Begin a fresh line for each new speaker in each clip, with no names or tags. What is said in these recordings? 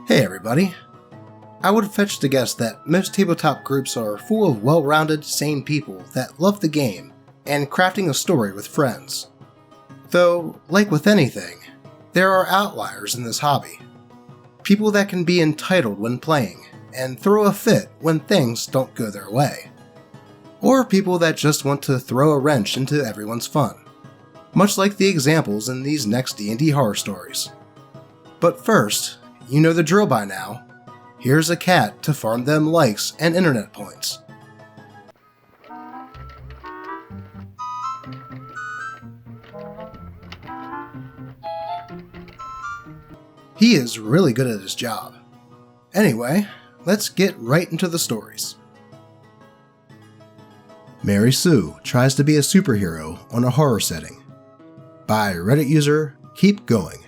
Hey everybody. I would venture to guess that most tabletop groups are full of well-rounded, sane people that love the game and crafting a story with friends. Though, like with anything, there are outliers in this hobby. People that can be entitled when playing and throw a fit when things don't go their way. Or people that just want to throw a wrench into everyone's fun, much like the examples in these next D&D horror stories. But first, you know the drill by now. Here's a cat to farm them likes and internet points. He is really good at his job. Anyway, let's get right into the stories. Mary Sue tries to be a superhero on a horror setting. By Reddit user Keep Going.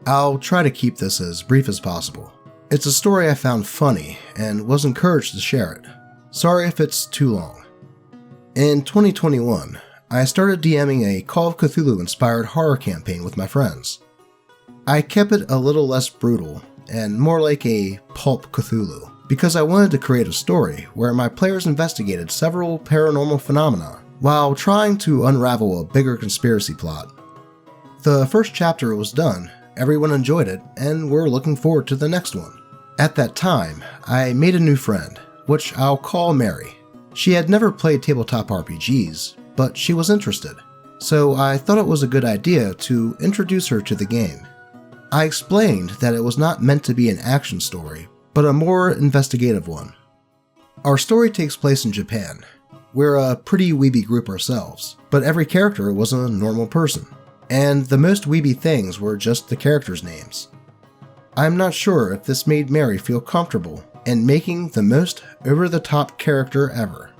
I'll try to keep this as brief as possible. It's a story I found funny and was encouraged to share it. Sorry if it's too long. In 2021, I started DMing a Call of Cthulhu inspired horror campaign with my friends. I kept it a little less brutal and more like a pulp Cthulhu because I wanted to create a story where my players investigated several paranormal phenomena while trying to unravel a bigger conspiracy plot. The first chapter was done, everyone enjoyed it, and we're looking forward to the next one. At that time, I made a new friend, which I'll call Mary. She had never played tabletop RPGs, but she was interested, so I thought it was a good idea to introduce her to the game. I explained that it was not meant to be an action story, but a more investigative one. Our story takes place in Japan. We're a pretty weeby group ourselves, but every character was a normal person, and the most weeby things were just the characters' names. I'm not sure if this made Mary feel comfortable in making the most over-the-top character ever.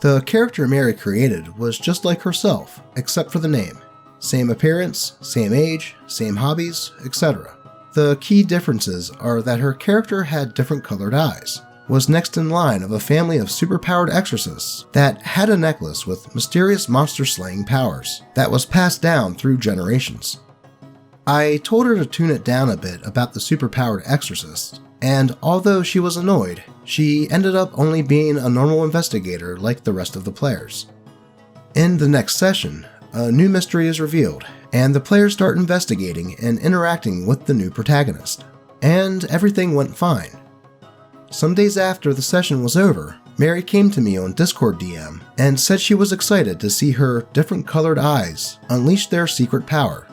The character Mary created was just like herself, except for the name. Same appearance, same age, same hobbies, etc. The key differences are that her character had different colored eyes, was next in line of a family of superpowered exorcists that had a necklace with mysterious monster-slaying powers that was passed down through generations. I told her to tune it down a bit about the superpowered exorcists, and although she was annoyed, she ended up only being a normal investigator like the rest of the players. In the next session, a new mystery is revealed, and the players start investigating and interacting with the new protagonist, and everything went fine. Some days after the session was over, Mary came to me on Discord DM and said she was excited to see her different colored eyes unleash their secret power.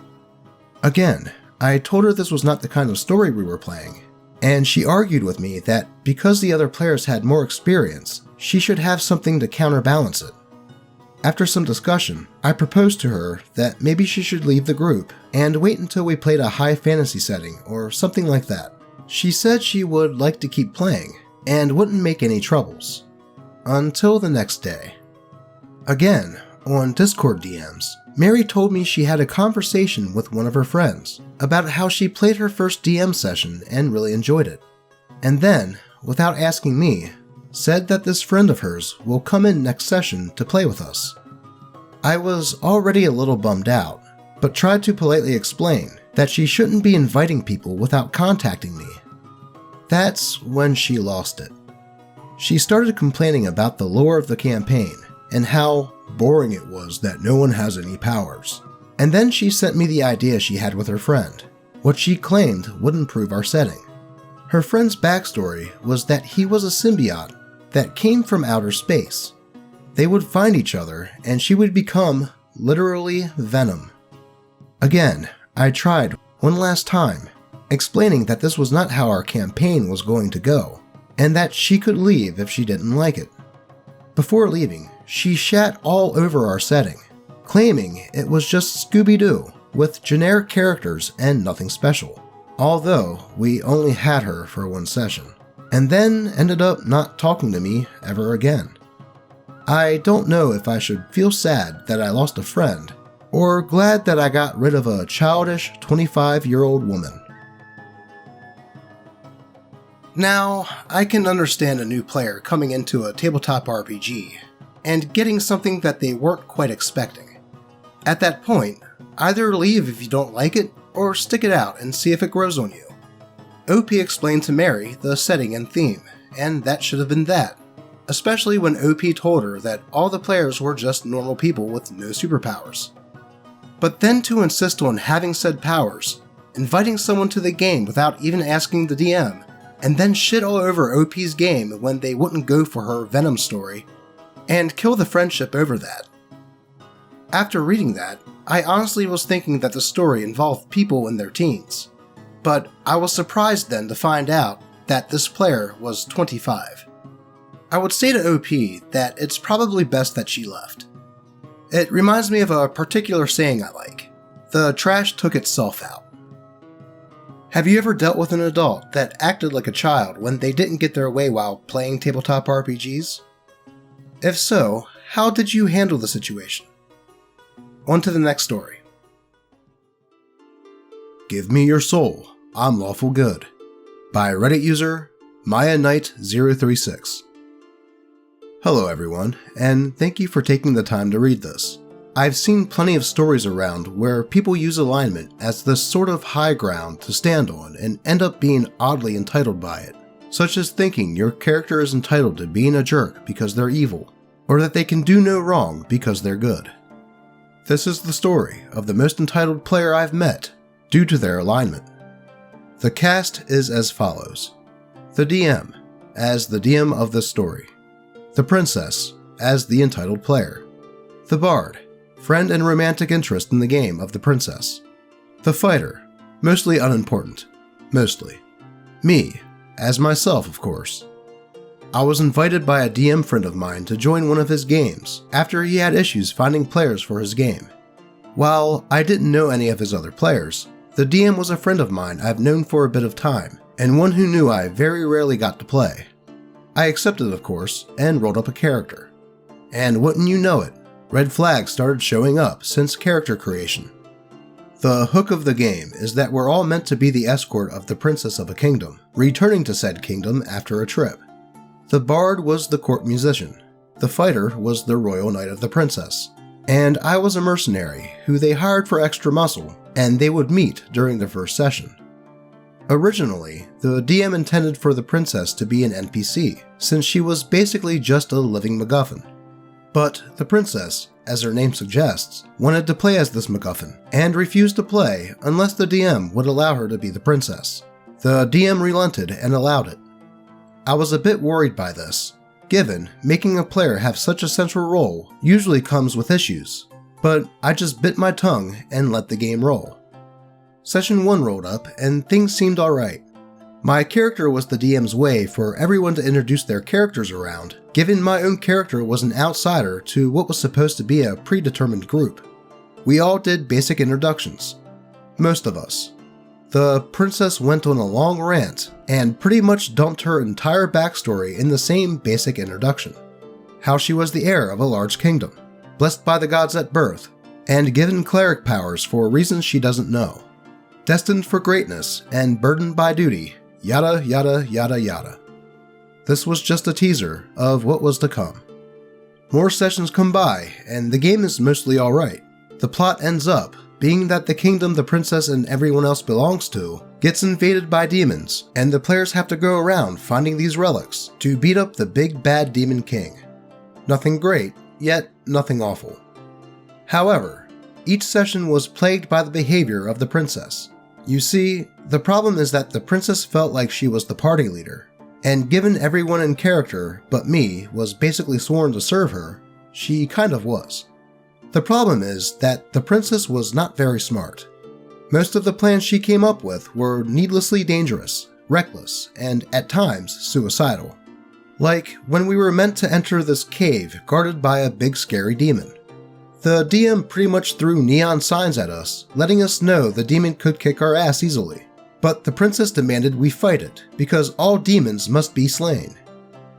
Again, I told her this was not the kind of story we were playing, and she argued with me that because the other players had more experience, she should have something to counterbalance it. After some discussion, I proposed to her that maybe she should leave the group and wait until we played a high fantasy setting or something like that. She said she would like to keep playing and wouldn't make any troubles. Until the next day. Again, on Discord DMs, Mary told me she had a conversation with one of her friends about how she played her first DM session and really enjoyed it. And then, without asking me, said that this friend of hers will come in next session to play with us. I was already a little bummed out, but tried to politely explain that she shouldn't be inviting people without contacting me. That's when she lost it. She started complaining about the lore of the campaign and how boring it was that no one has any powers. And then she sent me the idea she had with her friend, what she claimed would improve our setting. Her friend's backstory was that he was a symbiote that came from outer space. They would find each other and she would become, literally, venom. Again, I tried one last time, explaining that this was not how our campaign was going to go, and that she could leave if she didn't like it. Before leaving, she shat all over our setting, claiming it was just Scooby-Doo with generic characters and nothing special, although we only had her for one session, and then ended up not talking to me ever again. I don't know if I should feel sad that I lost a friend, or glad that I got rid of a childish 25-year-old woman. Now, I can understand a new player coming into a tabletop RPG and getting something that they weren't quite expecting. At that point, either leave if you don't like it, or stick it out and see if it grows on you. OP explained to Mary the setting and theme, and that should have been that, especially when OP told her that all the players were just normal people with no superpowers. But then to insist on having said powers, inviting someone to the game without even asking the DM, and then shit all over OP's game when they wouldn't go for her Venom story, and kill the friendship over that. After reading that, I honestly was thinking that the story involved people in their teens, but I was surprised then to find out that this player was 25. I would say to OP that it's probably best that she left. It reminds me of a particular saying I like: the trash took itself out. Have you ever dealt with an adult that acted like a child when they didn't get their way while playing tabletop RPGs? If so, how did you handle the situation? On to the next story. Give Me Your Soul, I'm Lawful Good, by Reddit user Maya Knight 036. Hello everyone, and thank you for taking the time to read this. I've seen plenty of stories around where people use alignment as the sort of high ground to stand on and end up being oddly entitled by it, such as thinking your character is entitled to being a jerk because they're evil, or that they can do no wrong because they're good. This is the story of the most entitled player I've met due to their alignment. The cast is as follows: the DM, as the DM of this story; the princess, as the entitled player; the bard, friend and romantic interest in the game of the princess; the fighter, mostly unimportant, mostly; me, as myself of course. I was invited by a DM friend of mine to join one of his games after he had issues finding players for his game. While I didn't know any of his other players, the DM was a friend of mine I've known for a bit of time, and one who knew I very rarely got to play. I accepted of course, and rolled up a character. And wouldn't you know it, red flags started showing up since character creation. The hook of the game is that we're all meant to be the escort of the princess of a kingdom, returning to said kingdom after a trip. The bard was the court musician, the fighter was the royal knight of the princess, and I was a mercenary who they hired for extra muscle, and they would meet during the first session. Originally, the DM intended for the princess to be an NPC, since she was basically just a living MacGuffin. But the princess, as her name suggests, wanted to play as this MacGuffin, and refused to play unless the DM would allow her to be the princess. The DM relented and allowed it. I was a bit worried by this, given making a player have such a central role usually comes with issues, but I just bit my tongue and let the game roll. Session 1 rolled up and things seemed alright. My character was the DM's way for everyone to introduce their characters around, given my own character was an outsider to what was supposed to be a predetermined group. We all did basic introductions. Most of us. The princess went on a long rant and pretty much dumped her entire backstory in the same basic introduction. How she was the heir of a large kingdom, blessed by the gods at birth, and given cleric powers for reasons she doesn't know. Destined for greatness and burdened by duty, yada yada yada yada. This was just a teaser of what was to come. More sessions come by and the game is mostly alright. The plot ends up being that the kingdom the princess and everyone else belongs to gets invaded by demons, and the players have to go around finding these relics to beat up the big bad demon king. Nothing great, yet nothing awful. However, each session was plagued by the behavior of the princess. You see, the problem is that the princess felt like she was the party leader, and given everyone in character but me was basically sworn to serve her, she kind of was. The problem is that the princess was not very smart. Most of the plans she came up with were needlessly dangerous, reckless, and at times suicidal. Like when we were meant to enter this cave guarded by a big scary demon. The DM pretty much threw neon signs at us, letting us know the demon could kick our ass easily. But the princess demanded we fight it, because all demons must be slain.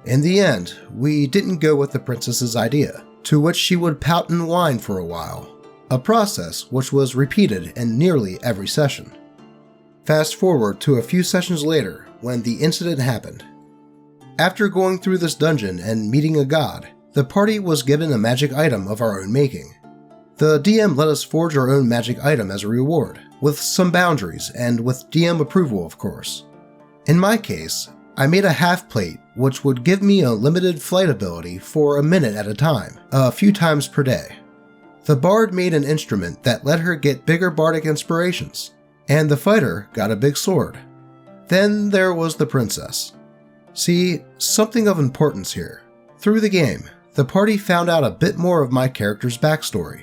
In the end, we didn't go with the princess's idea, to which she would pout and whine for a while, a process which was repeated in nearly every session. Fast forward to a few sessions later, when the incident happened. After going through this dungeon and meeting a god, the party was given a magic item of our own making. The DM let us forge our own magic item as a reward, with some boundaries and with DM approval of course. In my case, I made a half plate which would give me a limited flight ability for a minute at a time, a few times per day. The bard made an instrument that let her get bigger bardic inspirations, and the fighter got a big sword. Then there was the princess. See, something of importance here. Through the game, the party found out a bit more of my character's backstory.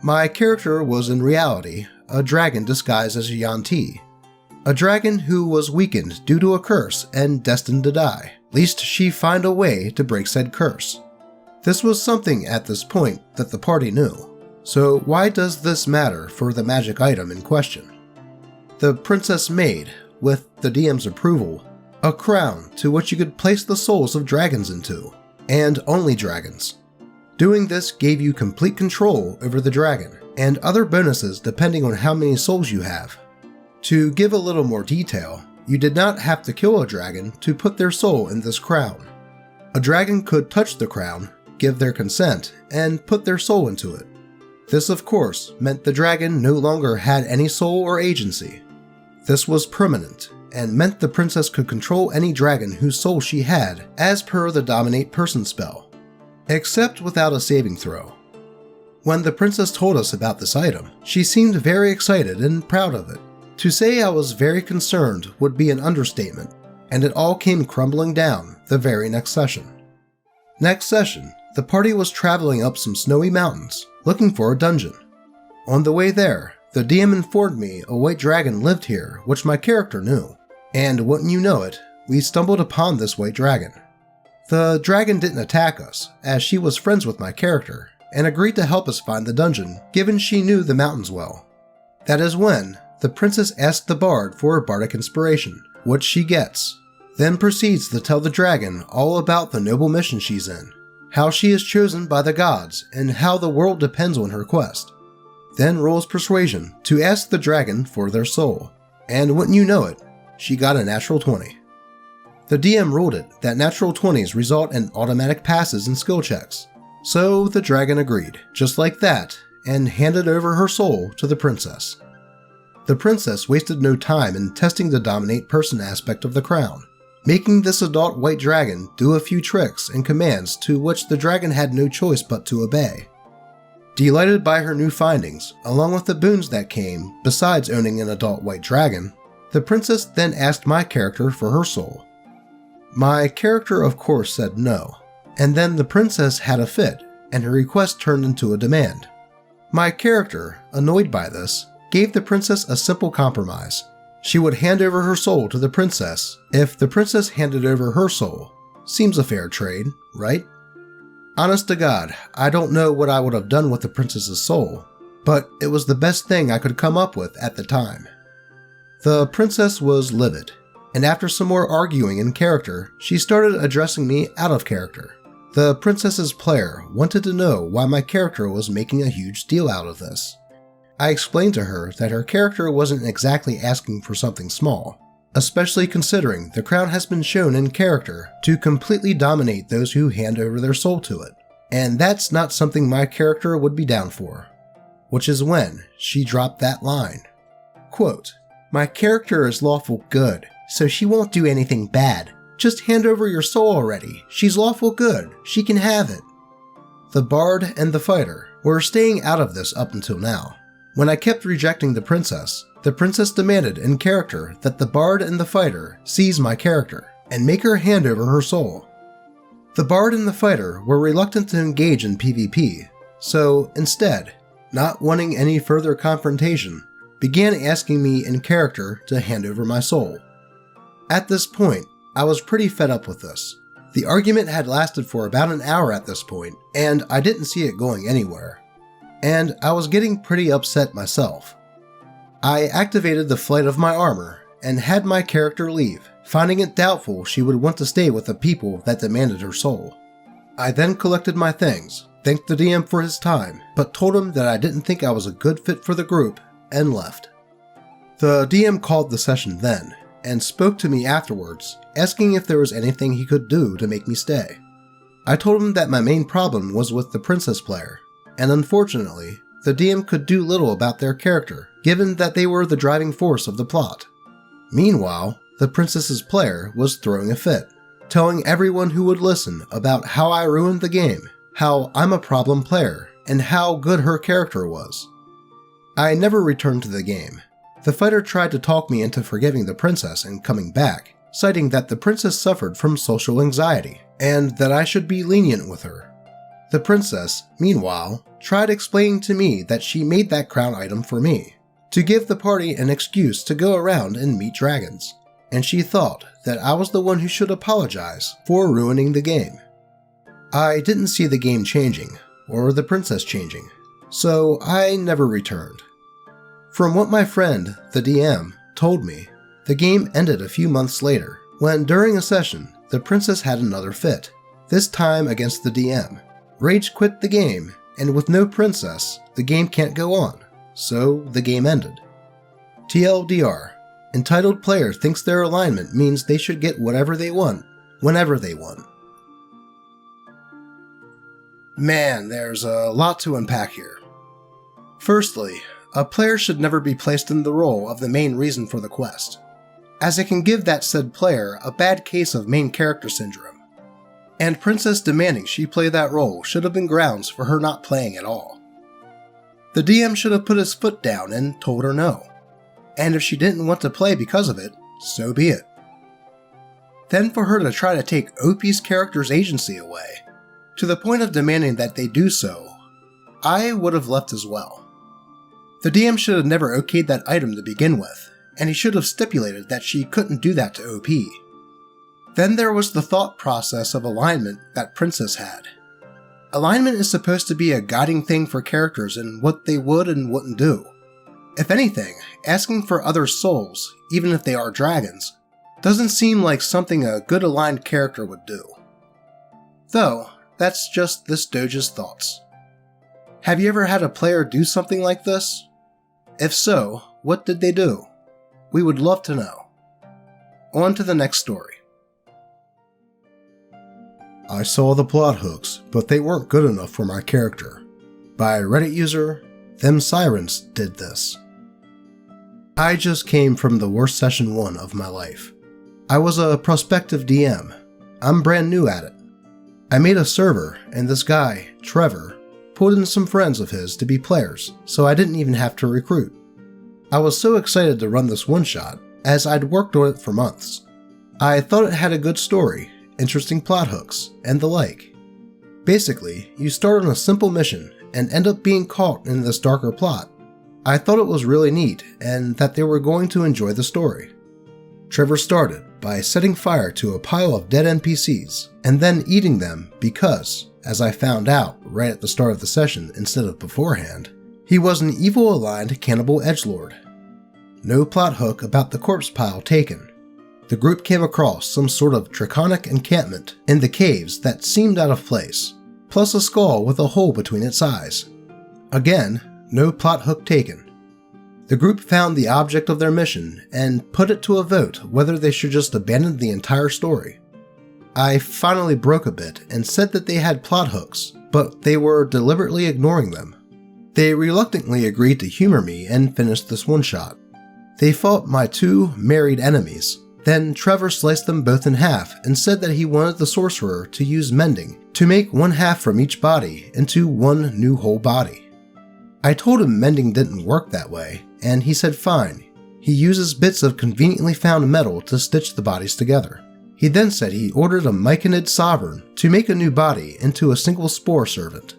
My character was in reality a dragon disguised as a Yuan-ti, a dragon who was weakened due to a curse and destined to die, lest she find a way to break said curse. This was something at this point that the party knew, so why does this matter for the magic item in question? The princess made, with the DM's approval, a crown to which you could place the souls of dragons into, and only dragons. Doing this gave you complete control over the dragon, and other bonuses depending on how many souls you have. To give a little more detail, you did not have to kill a dragon to put their soul in this crown. A dragon could touch the crown, give their consent, and put their soul into it. This of course meant the dragon no longer had any soul or agency. This was permanent, and meant the princess could control any dragon whose soul she had as per the Dominate Person spell, except without a saving throw. When the princess told us about this item, she seemed very excited and proud of it. To say I was very concerned would be an understatement, and it all came crumbling down the very next session. Next session, the party was traveling up some snowy mountains, looking for a dungeon. On the way there, the DM informed me a white dragon lived here, which my character knew, and wouldn't you know it, we stumbled upon this white dragon. The dragon didn't attack us, as she was friends with my character, and agreed to help us find the dungeon, given she knew the mountains well. That is when the princess asked the bard for a bardic inspiration, which she gets, then proceeds to tell the dragon all about the noble mission she's in, how she is chosen by the gods, and how the world depends on her quest. Then rolls persuasion to ask the dragon for their soul, and wouldn't you know it, she got a natural 20. The DM ruled it that natural 20s result in automatic passes and skill checks, so the dragon agreed, just like that, and handed over her soul to the princess. The princess wasted no time in testing the Dominate Person aspect of the crown, making this adult white dragon do a few tricks and commands to which the dragon had no choice but to obey. Delighted by her new findings, along with the boons that came besides owning an adult white dragon, the princess then asked my character for her soul. My character of course said no, and then the princess had a fit, and her request turned into a demand. My character, annoyed by this, gave the princess a simple compromise. She would hand over her soul to the princess if the princess handed over her soul. Seems a fair trade, right? Honest to God, I don't know what I would have done with the princess's soul, but it was the best thing I could come up with at the time. The princess was livid, and after some more arguing in character, she started addressing me out of character. The princess's player wanted to know why my character was making a huge deal out of this. I explained to her that her character wasn't exactly asking for something small, especially considering the crown has been shown in character to completely dominate those who hand over their soul to it, and that's not something my character would be down for. Which is when she dropped that line. Quote, "My character is lawful good, so she won't do anything bad. Just hand over your soul already. She's lawful good. She can have it." The bard and the fighter were staying out of this up until now. When I kept rejecting the princess demanded in character that the bard and the fighter seize my character and make her hand over her soul. The bard and the fighter were reluctant to engage in PvP, so instead, not wanting any further confrontation, began asking me in character to hand over my soul. At this point, I was pretty fed up with this. The argument had lasted for about an hour at this point, and I didn't see it going anywhere. And I was getting pretty upset myself. I activated the flight of my armor and had my character leave, finding it doubtful she would want to stay with the people that demanded her soul. I then collected my things, thanked the DM for his time, but told him that I didn't think I was a good fit for the group, and left. The DM called the session then, and spoke to me afterwards, asking if there was anything he could do to make me stay. I told him that my main problem was with the princess player, and unfortunately, the DM could do little about their character, given that they were the driving force of the plot. Meanwhile, the princess's player was throwing a fit, telling everyone who would listen about how I ruined the game, how I'm a problem player, and how good her character was. I never returned to the game. The fighter tried to talk me into forgiving the princess and coming back, citing that the princess suffered from social anxiety, and that I should be lenient with her. The princess, meanwhile, tried explaining to me that she made that crown item for me, to give the party an excuse to go around and meet dragons, and she thought that I was the one who should apologize for ruining the game. I didn't see the game changing, or the princess changing, so I never returned. From what my friend, the DM, told me, the game ended a few months later, when during a session, the princess had another fit, this time against the DM. Rage quit the game, and with no princess, the game can't go on, so the game ended. TLDR, entitled player thinks their alignment means they should get whatever they want, whenever they want. Man, there's a lot to unpack here. Firstly, a player should never be placed in the role of the main reason for the quest, as it can give that said player a bad case of main character syndrome, and Princess demanding she play that role should have been grounds for her not playing at all. The DM should have put his foot down and told her no, and if she didn't want to play because of it, so be it. Then for her to try to take OP's character's agency away, to the point of demanding that they do so, I would have left as well. The DM should have never okayed that item to begin with, and he should have stipulated that she couldn't do that to OP. Then there was the thought process of alignment that Princess had. Alignment is supposed to be a guiding thing for characters in what they would and wouldn't do. If anything, asking for other souls, even if they are dragons, doesn't seem like something a good aligned character would do. Though, that's just this Doge's thoughts. Have you ever had a player do something like this? If so, what did they do? We would love to know. On to the next story. I saw the plot hooks, but they weren't good enough for my character. By Reddit user, Them Sirens Did This. I just came from the worst session 1 of my life. I was a prospective DM. I'm brand new at it. I made a server, and this guy, Trevor, pulled in some friends of his to be players, so I didn't even have to recruit. I was so excited to run this one-shot, as I'd worked on it for months. I thought it had a good story, interesting plot hooks, and the like. Basically, you start on a simple mission and end up being caught in this darker plot. I thought it was really neat, and that they were going to enjoy the story. Trevor started by setting fire to a pile of dead NPCs, and then eating them because, as I found out right at the start of the session instead of beforehand, he was an evil-aligned cannibal edgelord. No plot hook about the corpse pile taken. The group came across some sort of draconic encampment in the caves that seemed out of place, plus a skull with a hole between its eyes. Again, no plot hook taken. The group found the object of their mission and put it to a vote whether they should just abandon the entire story. I finally broke a bit and said that they had plot hooks, but they were deliberately ignoring them. They reluctantly agreed to humor me and finished this one-shot. They fought my 2 married enemies. Then Trevor sliced them both in half and said that he wanted the sorcerer to use mending to make one half from each body into one new whole body. I told him mending didn't work that way, and he said fine. He uses bits of conveniently found metal to stitch the bodies together. He then said he ordered a Myconid sovereign to make a new body into a single spore servant.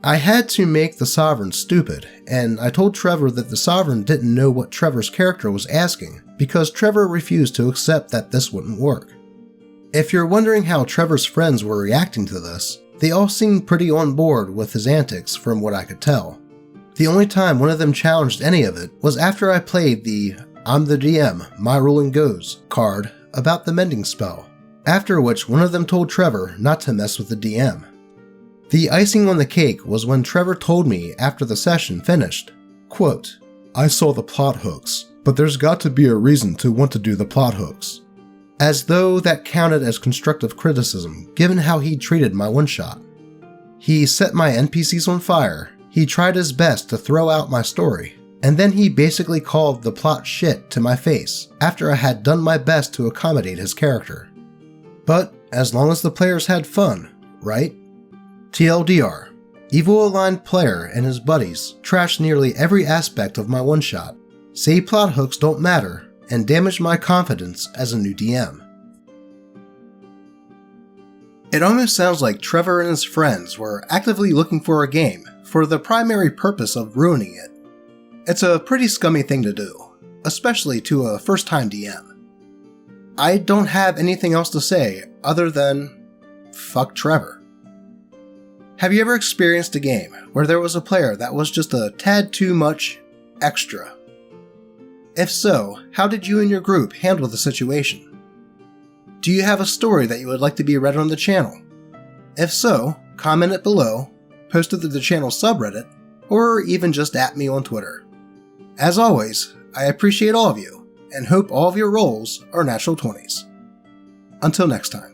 I had to make the sovereign stupid, and I told Trevor that the sovereign didn't know what Trevor's character was asking because Trevor refused to accept that this wouldn't work. If you're wondering how Trevor's friends were reacting to this, they all seemed pretty on board with his antics from what I could tell. The only time one of them challenged any of it was after I played the "I'm the DM, my ruling goes" card about the mending spell, after which one of them told Trevor not to mess with the DM. The icing on the cake was when Trevor told me after the session finished, quote, "I saw the plot hooks, but there's got to be a reason to want to do the plot hooks." As though that counted as constructive criticism given how he treated my one-shot. He set my NPCs on fire, he tried his best to throw out my story, and then he basically called the plot shit to my face after I had done my best to accommodate his character. But as long as the players had fun, right? TLDR, Evil Aligned player and his buddies trashed nearly every aspect of my one-shot, say plot hooks don't matter, and damage my confidence as a new DM. It almost sounds like Trevor and his friends were actively looking for a game for the primary purpose of ruining it. It's a pretty scummy thing to do, especially to a first-time DM. I don't have anything else to say other than fuck Trevor. Have you ever experienced a game where there was a player that was just a tad too much extra? If so, how did you and your group handle the situation? Do you have a story that you would like to be read on the channel? If so, comment it below, post it to the channel subreddit, or even just at me on Twitter. As always, I appreciate all of you, and hope all of your rolls are natural 20s. Until next time.